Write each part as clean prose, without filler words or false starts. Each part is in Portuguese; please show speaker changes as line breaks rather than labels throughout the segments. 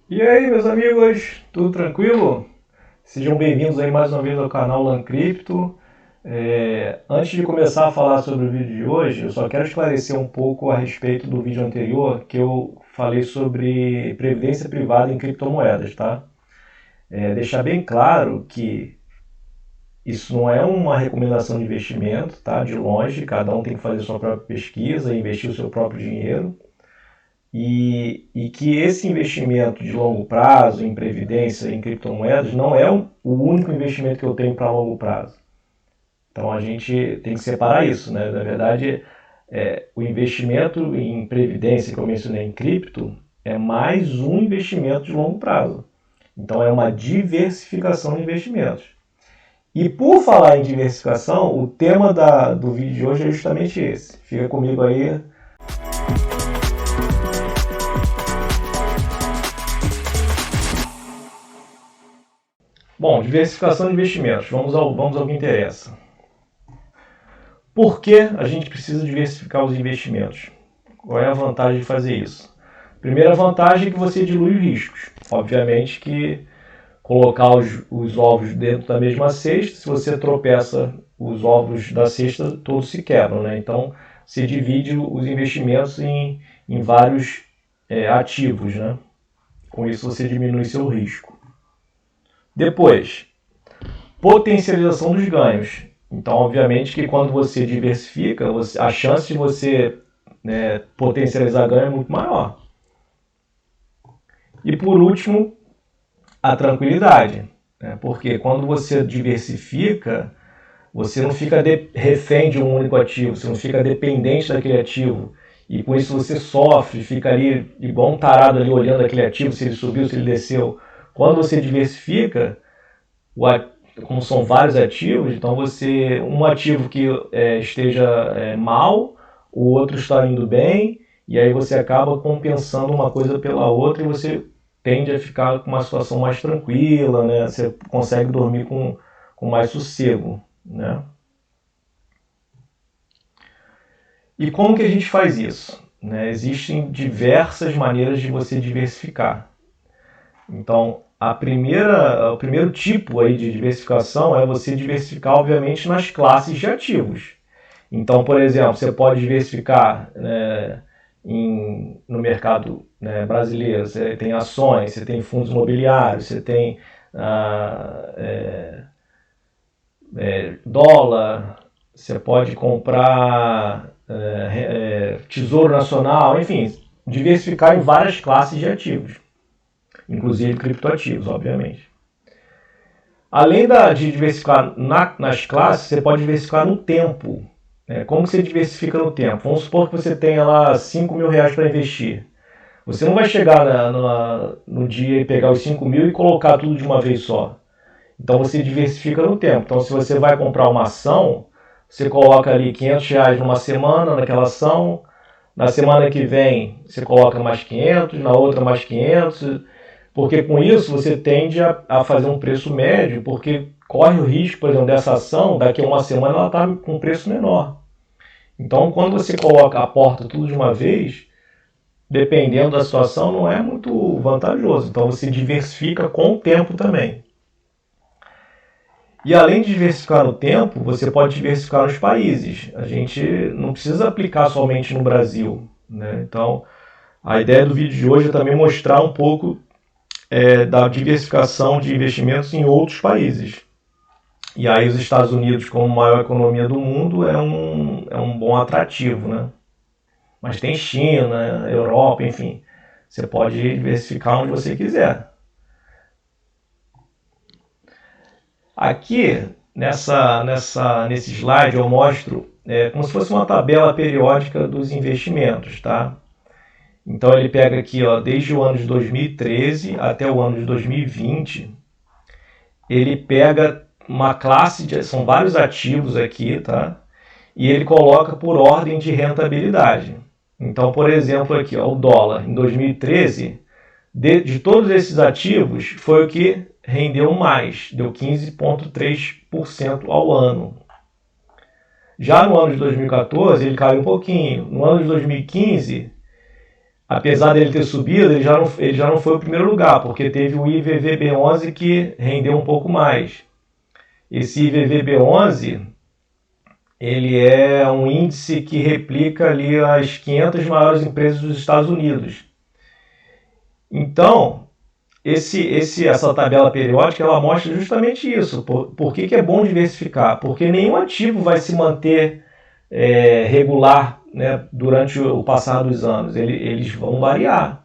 E aí, meus amigos, tudo tranquilo? Sejam bem-vindos aí mais uma vez ao canal Lancrypto. Antes de começar a falar sobre o vídeo de hoje, eu só quero esclarecer um pouco a respeito do vídeo anterior que eu falei sobre previdência privada em criptomoedas, tá? Deixar bem claro que isso não é uma recomendação de investimento, tá? De longe, cada um tem que fazer sua própria pesquisa e investir o seu próprio dinheiro. E que esse investimento de longo prazo em previdência, em criptomoedas, não é o único investimento que eu tenho para longo prazo. Então a gente tem que separar isso, né? Na verdade, o investimento em previdência que eu mencionei em cripto é mais um investimento de longo prazo. Então é uma diversificação de investimentos. E por falar em diversificação, o tema do vídeo de hoje é justamente esse. Fica comigo aí. Bom, diversificação de investimentos. Vamos ao que interessa. Por que a gente precisa diversificar os investimentos? Qual é a vantagem de fazer isso? Primeira vantagem é que você dilui os riscos. Obviamente que colocar os ovos dentro da mesma cesta, se você tropeça, os ovos da cesta todos se quebram, né? Então você divide os investimentos em vários ativos, né? Com isso você diminui seu risco. Depois, potencialização dos ganhos. Então, obviamente que quando você diversifica, a chance de você potencializar ganho é muito maior. E por último, a tranquilidade. Né? Porque quando você diversifica, você não fica refém de um único ativo, você não fica dependente daquele ativo. E com isso você sofre, fica ali igual um tarado ali olhando aquele ativo, se ele subiu, se ele desceu. Quando você diversifica, como são vários ativos, então um ativo que esteja mal, o outro está indo bem, e aí você acaba compensando uma coisa pela outra e você tende a ficar com uma situação mais tranquila, né? Você consegue dormir com mais sossego, né? E como que a gente faz isso? Né? Existem diversas maneiras de você diversificar. Então, o primeiro tipo aí de diversificação é você diversificar, obviamente, nas classes de ativos. Então, por exemplo, você pode diversificar no mercado brasileiro. Você tem ações, você tem fundos imobiliários, você tem dólar, você pode comprar tesouro nacional, enfim, diversificar em várias classes de ativos, inclusive criptoativos, obviamente. Além de diversificar nas classes, você pode diversificar no tempo. Como você diversifica no tempo? Vamos supor que você tenha lá R$ 5.000 para investir. Você não vai chegar no dia e pegar os 5.000 e colocar tudo de uma vez só. Então você diversifica no tempo. Então se você vai comprar uma ação, você coloca ali R$ 500 numa semana naquela ação. Na semana que vem você coloca mais 500, na outra mais 500, porque com isso você tende a fazer um preço médio, porque corre o risco, por exemplo, dessa ação, daqui a uma semana ela está com um preço menor. Então, quando você aporta tudo de uma vez, dependendo da situação, não é muito vantajoso. Então, você diversifica com o tempo também. E além de diversificar no tempo, você pode diversificar nos países. A gente não precisa aplicar somente no Brasil, né? Então, a ideia do vídeo de hoje é também mostrar um pouco da diversificação de investimentos em outros países. E aí os Estados Unidos, como maior economia do mundo, é um bom atrativo, né? Mas tem China, Europa, enfim. Você pode diversificar onde você quiser. Aqui, nesse slide, eu mostro como se fosse uma tabela periódica dos investimentos, tá? Então ele pega aqui, ó, desde o ano de 2013 até o ano de 2020, ele pega uma classe são vários ativos aqui, tá? E ele coloca por ordem de rentabilidade. Então, por exemplo, aqui, ó, o dólar em 2013, de todos esses ativos, foi o que rendeu mais, deu 15,3% ao ano. Já no ano de 2014, ele caiu um pouquinho. No ano de 2015, apesar dele ter subido, ele já não foi o primeiro lugar, porque teve o IVVB11 que rendeu um pouco mais. Esse IVVB11, ele é um índice que replica ali as 500 maiores empresas dos Estados Unidos. Então, essa tabela periódica, ela mostra justamente isso. Por que é bom diversificar? Porque nenhum ativo vai se manter regular, né, durante o passar dos anos. Eles vão variar.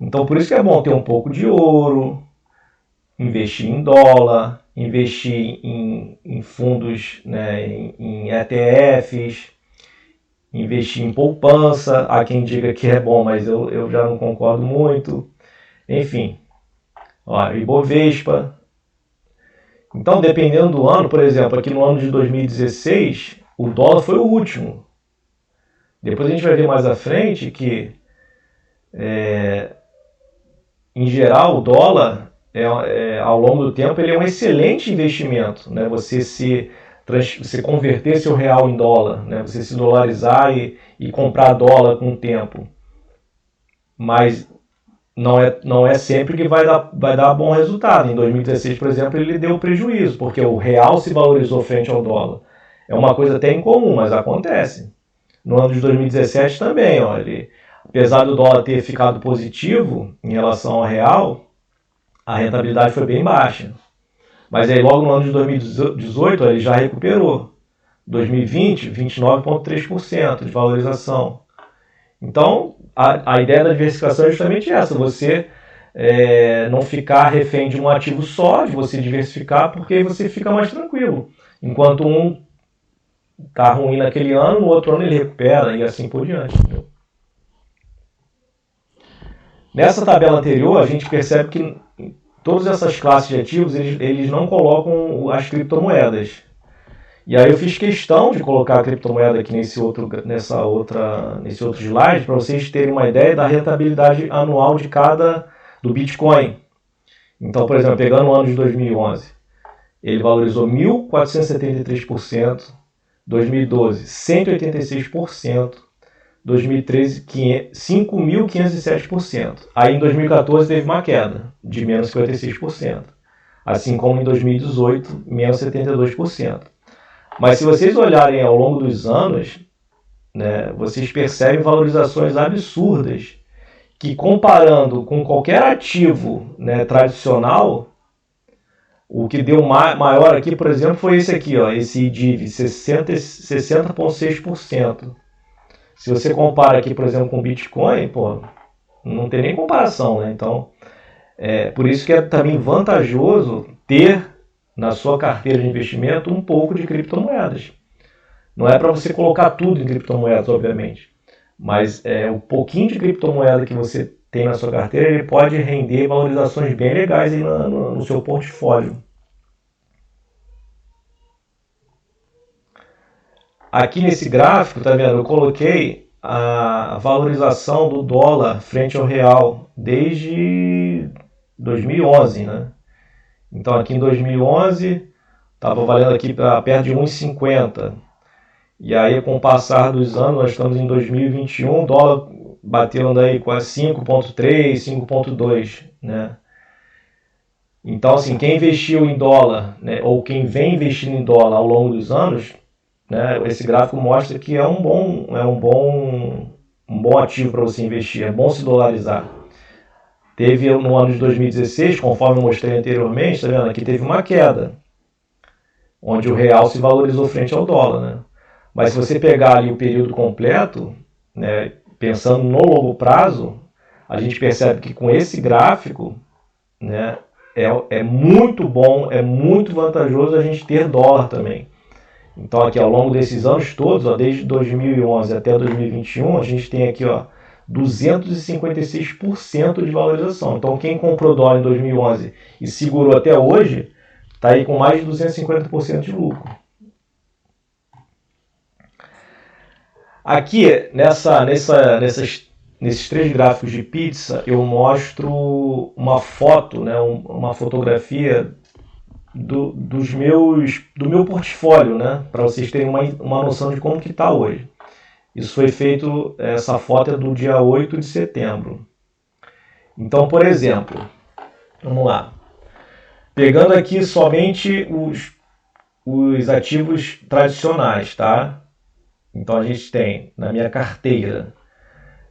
Então, por isso que é bom ter um pouco de ouro, investir em dólar, investir em fundos, né, em ETFs, investir em poupança. Há quem diga que é bom, mas eu já não concordo muito. Enfim, ó, Ibovespa. Então, dependendo do ano, por exemplo, aqui no ano de 2016, o dólar foi o último. Depois a gente vai ver mais à frente que, em geral, o dólar, ao longo do tempo, ele é um excelente investimento, né? Você converter seu real em dólar, né? Você se dolarizar e comprar dólar com o tempo. Mas não é sempre que vai dar bom resultado. Em 2016, por exemplo, ele deu prejuízo, porque o real se valorizou frente ao dólar. É uma coisa até incomum, mas acontece. No ano de 2017 também, ó, apesar do dólar ter ficado positivo em relação ao real, a rentabilidade foi bem baixa. Mas aí logo no ano de 2018 ele já recuperou. 2020, 29,3% de valorização. Então, a ideia da diversificação é justamente essa, você não ficar refém de um ativo só, de você diversificar, porque aí você fica mais tranquilo. Enquanto um está ruim naquele ano, no outro ano ele recupera e assim por diante. Entendeu? Nessa tabela anterior, a gente percebe que todas essas classes de ativos, eles não colocam as criptomoedas. E aí eu fiz questão de colocar a criptomoeda aqui nesse outro slide para vocês terem uma ideia da rentabilidade anual do Bitcoin. Então, por exemplo, pegando o ano de 2011, ele valorizou 1.473%, 2012, 186%, 2013, 5.507%. Aí em 2014 teve uma queda de menos 56%, assim como em 2018, menos 72%. Mas se vocês olharem ao longo dos anos, né, vocês percebem valorizações absurdas que, comparando com qualquer ativo, né, tradicional, o que deu maior aqui, por exemplo, foi esse aqui, ó, esse IDIV, 60,6%. Se você compara aqui, por exemplo, com o Bitcoin, pô, não tem nem comparação, né? Então, por isso que é também vantajoso ter na sua carteira de investimento um pouco de criptomoedas. Não é para você colocar tudo em criptomoedas, obviamente, mas o pouquinho de criptomoeda que você tem na sua carteira, ele pode render valorizações bem legais aí no seu portfólio. Aqui nesse gráfico, tá vendo? Eu coloquei a valorização do dólar frente ao real desde 2011, né? Então aqui em 2011 estava valendo aqui perto de 1,50. E aí com o passar dos anos, nós estamos em 2021, o dólar batendo aí quase 5,3, 5,2, né? Então assim, quem investiu em dólar, né, ou quem vem investindo em dólar ao longo dos anos, né, esse gráfico mostra que é um bom ativo para você investir, é bom se dolarizar. Teve no ano de 2016, conforme eu mostrei anteriormente, tá vendo? Aqui teve uma queda, onde o real se valorizou frente ao dólar, né? Mas se você pegar ali o período completo, né, pensando no longo prazo, a gente percebe que com esse gráfico, né, é muito bom, é muito vantajoso a gente ter dólar também. Então aqui ao longo desses anos todos, ó, desde 2011 até 2021, a gente tem aqui, ó, 256% de valorização. Então quem comprou dólar em 2011 e segurou até hoje, está aí com mais de 250% de lucro. Aqui, nesses três gráficos de pizza, eu mostro uma foto, né, uma fotografia do meu portfólio, né, para vocês terem uma noção de como que está hoje. Isso foi feito, essa foto é do dia 8 de setembro. Então, por exemplo, vamos lá. Pegando aqui somente os ativos tradicionais, tá? Então a gente tem, na minha carteira,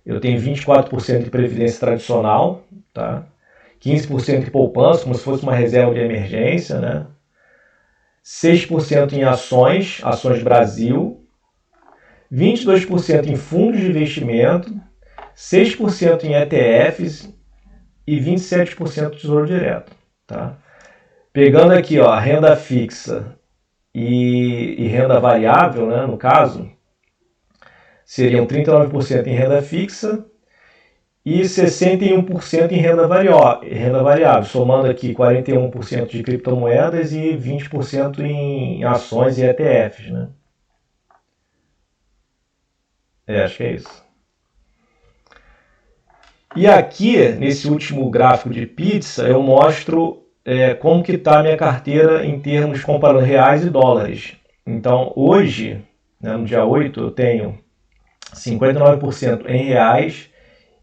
eu tenho 24% de previdência tradicional, tá? 15% de poupança, como se fosse uma reserva de emergência, né? 6% em ações Brasil, 22% em fundos de investimento, 6% em ETFs e 27% Tesouro Direto, tá? Pegando aqui, ó, renda fixa e renda variável, né, no caso, seriam 39% em renda fixa e 61% em renda variável, somando aqui 41% de criptomoedas e 20% em ações e ETFs, né? Acho que é isso. E aqui, nesse último gráfico de pizza, eu mostro como que está a minha carteira em termos comparando reais e dólares. Então, hoje, né, no dia 8, eu tenho 59% em reais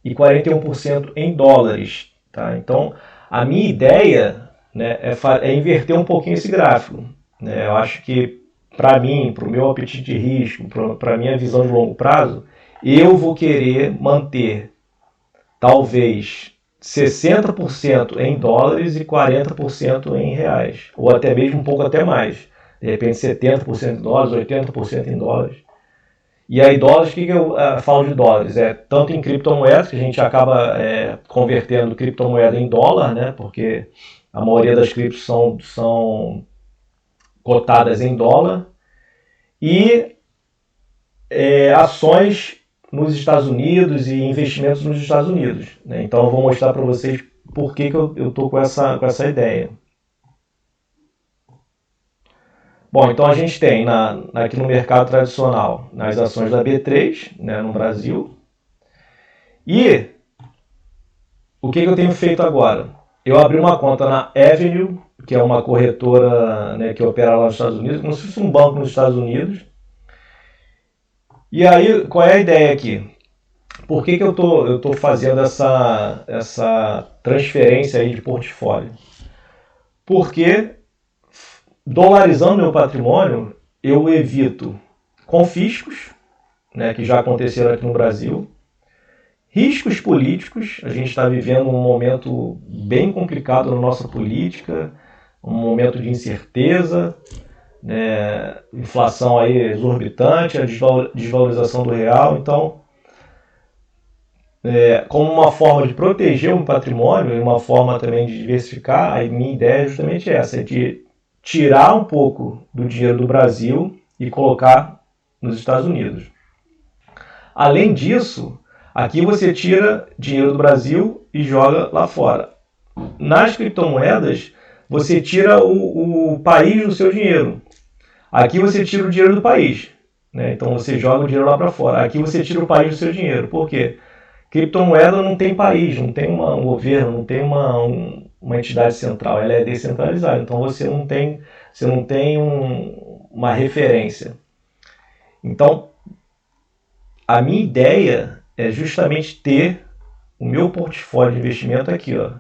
e 41% em dólares. Tá? Então, a minha ideia, né, é inverter um pouquinho esse gráfico. Né? Eu acho que, para mim, para o meu apetite de risco, para a minha visão de longo prazo, eu vou querer manter talvez 60% em dólares e 40% em reais. Ou até mesmo um pouco até mais. De repente 70% em dólares, 80% em dólares. E aí dólares, o que eu falo de dólares? Tanto em criptomoedas, que a gente acaba convertendo criptomoeda em dólar, né? Porque a maioria das criptos são cotadas em dólar. E ações nos Estados Unidos e investimentos nos Estados Unidos. Né? Então eu vou mostrar para vocês por que eu estou com essa ideia. Bom, então a gente tem aqui no mercado tradicional, nas ações da B3, né, no Brasil. E o que eu tenho feito agora? Eu abri uma conta na Avenue, que é uma corretora, né, que opera lá nos Estados Unidos, como se fosse um banco nos Estados Unidos. E aí, qual é a ideia aqui? Por que eu tô fazendo essa transferência aí de portfólio? Porque, dolarizando meu patrimônio, eu evito confiscos, né, que já aconteceram aqui no Brasil, riscos políticos. A gente está vivendo um momento bem complicado na nossa política, um momento de incerteza, né, inflação aí exorbitante, a desvalorização do real. Então, como uma forma de proteger um patrimônio e uma forma também de diversificar, a minha ideia é justamente essa, de tirar um pouco do dinheiro do Brasil e colocar nos Estados Unidos. Além disso, aqui você tira dinheiro do Brasil e joga lá fora. Nas criptomoedas, você tira o país do seu dinheiro. Aqui você tira o dinheiro do país. Né? Então você joga o dinheiro lá para fora. Aqui você tira o país do seu dinheiro. Por quê? Criptomoeda não tem país, não tem um governo, não tem uma entidade central, ela é descentralizada, então você não tem uma referência. Então, a minha ideia é justamente ter o meu portfólio de investimento aqui, ó,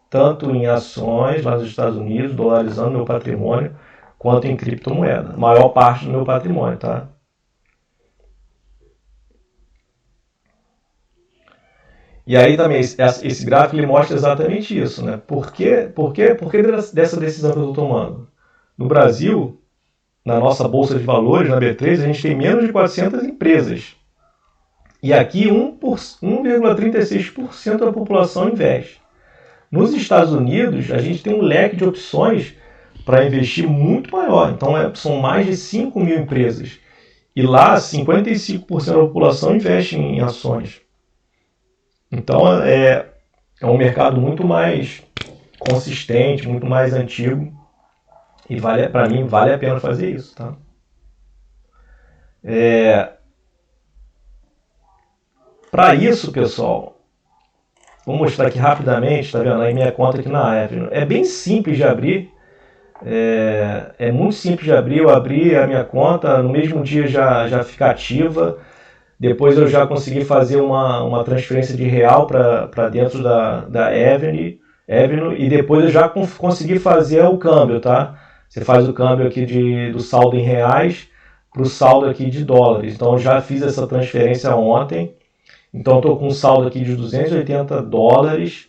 tanto em ações lá nos Estados Unidos, dolarizando meu patrimônio, quanto em criptomoeda, a maior parte do meu patrimônio, tá? E aí também, esse gráfico ele mostra exatamente isso, né? Por que dessa decisão que eu estou tomando? No Brasil, na nossa Bolsa de Valores, na B3, a gente tem menos de 400 empresas. E aqui 1,36% da população investe. Nos Estados Unidos, a gente tem um leque de opções para investir muito maior. Então, são mais de 5 mil empresas. E lá, 55% da população investe em ações. Então é um mercado muito mais consistente, muito mais antigo e para mim vale a pena fazer isso, tá? Para isso, pessoal, vou mostrar aqui rapidamente, tá vendo? Aí minha conta aqui na Avenue. É bem simples de abrir, muito simples de abrir. Eu abri a minha conta, no mesmo dia já fica ativa. Depois eu já consegui fazer uma transferência de real para dentro da Avenue, e depois eu já consegui fazer o câmbio, tá? Você faz o câmbio aqui do saldo em reais para o saldo aqui de dólares. Então eu já fiz essa transferência ontem. Então estou com um saldo aqui de $280.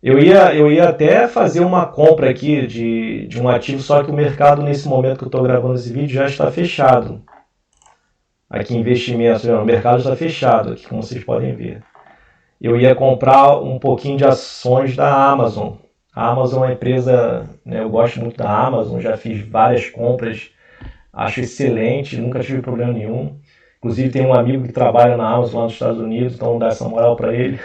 Eu ia até fazer uma compra aqui de um ativo, só que o mercado nesse momento que eu estou gravando esse vídeo já está fechado. Aqui investimentos, o mercado está fechado, aqui como vocês podem ver. Eu ia comprar um pouquinho de ações da Amazon. A Amazon é uma empresa, né, eu gosto muito da Amazon, já fiz várias compras, acho excelente, nunca tive problema nenhum. Inclusive tem um amigo que trabalha na Amazon lá nos Estados Unidos, então dá essa moral para ele.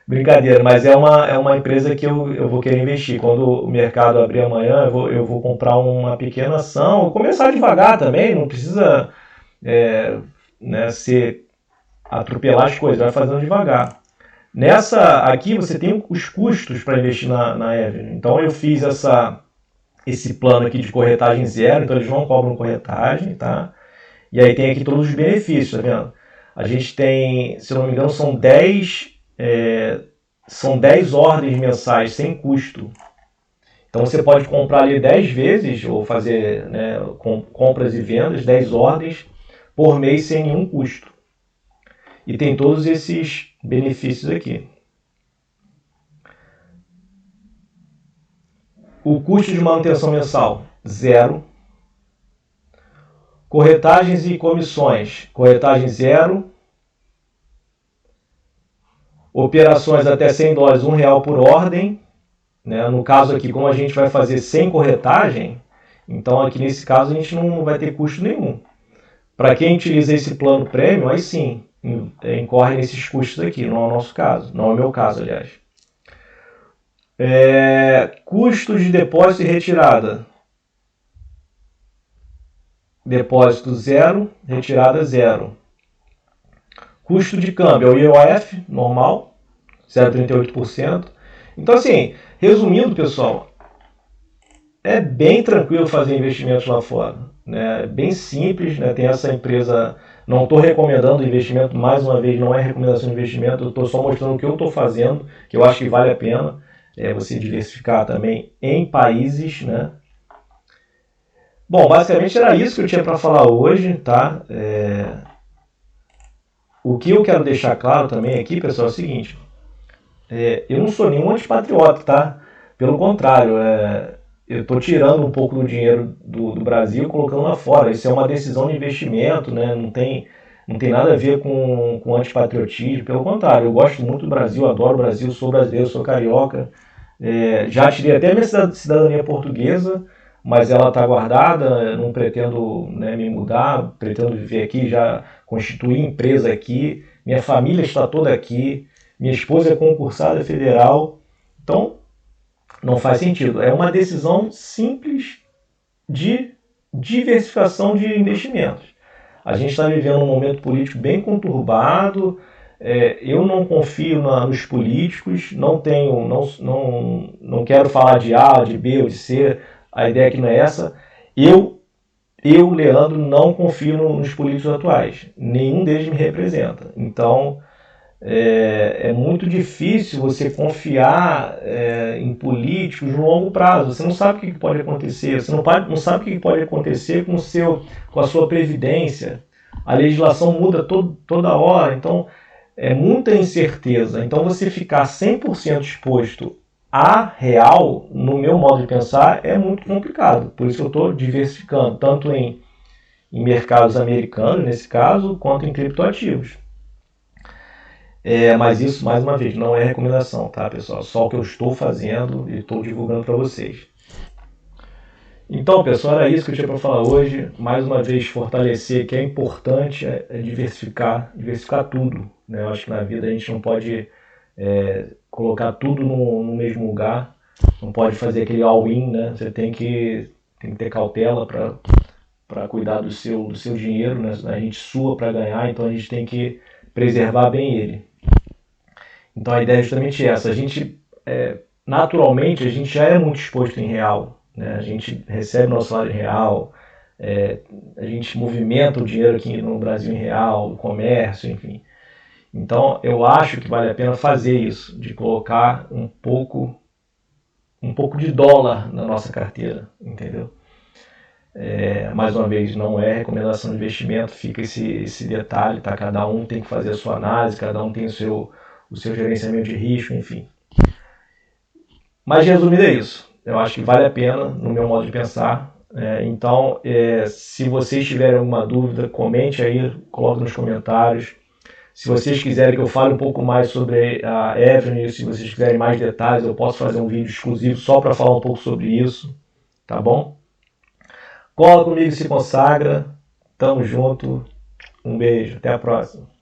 Brincadeira, mas é uma empresa que eu vou querer investir. Quando o mercado abrir amanhã, eu vou comprar uma pequena ação, vou começar devagar também, não precisa né, atropelar as coisas, vai fazendo devagar. Nessa aqui você tem os custos para investir na Avenue. Então eu fiz esse plano aqui de corretagem zero, então eles não cobram corretagem, tá? E aí tem aqui todos os benefícios, tá vendo? A gente tem, se eu não me engano, são 10 ordens mensais sem custo. Então você pode comprar ali 10 vezes, ou fazer, né, compras e vendas, 10 ordens por mês sem nenhum custo. E tem todos esses benefícios aqui. O custo de manutenção mensal, zero. Corretagens e comissões, corretagem zero. Operações até $100, R$1 por ordem. Né? No caso aqui, como a gente vai fazer sem corretagem, então aqui nesse caso a gente não vai ter custo nenhum. Para quem utiliza esse plano premium, aí sim, incorre nesses custos aqui, não é o nosso caso, não é o meu caso, aliás. Custos de depósito e retirada. Depósito zero, retirada zero. Custo de câmbio é o IOF, normal, 0,38%. Então assim, resumindo pessoal, é bem tranquilo fazer investimentos lá fora. Né? É bem simples, né? Tem essa empresa, não estou recomendando investimento, mais uma vez, não é recomendação de investimento, eu estou só mostrando o que eu estou fazendo, que eu acho que vale a pena você diversificar também em países, né? Bom, basicamente era isso que eu tinha para falar hoje, tá? O que eu quero deixar claro também aqui, pessoal, é o seguinte, eu não sou nenhum antipatriota, tá? Pelo contrário, eu estou tirando um pouco do dinheiro do Brasil e colocando lá fora. Isso é uma decisão de investimento, né? Não tem nada a ver com antipatriotismo. Pelo contrário, eu gosto muito do Brasil, adoro o Brasil, sou brasileiro, sou carioca. Já tirei até minha cidadania portuguesa, mas ela está guardada, não pretendo, né, me mudar, pretendo viver aqui, já constituir empresa aqui, minha família está toda aqui, minha esposa é concursada federal, então não faz sentido. É uma decisão simples de diversificação de investimentos. A gente está vivendo um momento político bem conturbado, eu não confio nos políticos, não quero falar de A, de B ou de C, a ideia aqui não é essa. Eu, Leandro, não confio nos políticos atuais, nenhum deles me representa. Então, é muito difícil você confiar em políticos no longo prazo. Você não sabe o que pode acontecer, você não sabe o que pode acontecer com a sua previdência. A legislação muda toda hora, então é muita incerteza. Então você ficar 100% exposto a real, no meu modo de pensar, é muito complicado. Por isso que eu estou diversificando, tanto em mercados americanos, nesse caso, quanto em criptoativos. Mas isso, mais uma vez, não é recomendação, tá, pessoal? Só o que eu estou fazendo e estou divulgando para vocês. Então, pessoal, era isso que eu tinha para falar hoje. Mais uma vez, fortalecer que é importante diversificar tudo. Né? Eu acho que na vida a gente não pode colocar tudo no mesmo lugar, não pode fazer aquele all-in, né? Você tem que ter cautela para cuidar do seu dinheiro, né? A gente sua para ganhar, então a gente tem que preservar bem ele. Então a ideia é justamente essa. A gente, naturalmente, a gente já é muito exposto em real. Né? A gente recebe nosso salário em real, A gente movimenta o dinheiro aqui no Brasil em real, o comércio, enfim. Então, eu acho que vale a pena fazer isso, de colocar um pouco de dólar na nossa carteira, entendeu? Mais uma vez, não é recomendação de investimento, fica esse detalhe, tá? Cada um tem que fazer a sua análise, cada um tem o seu gerenciamento de risco, enfim. Mas, resumindo, é isso. Eu acho que vale a pena, no meu modo de pensar. Então, se vocês tiverem alguma dúvida, comente aí, coloque nos comentários. Se vocês quiserem que eu fale um pouco mais sobre a Avenue, se vocês quiserem mais detalhes, eu posso fazer um vídeo exclusivo só para falar um pouco sobre isso, tá bom? Cola comigo e se consagra. Tamo junto. Um beijo. Até a próxima.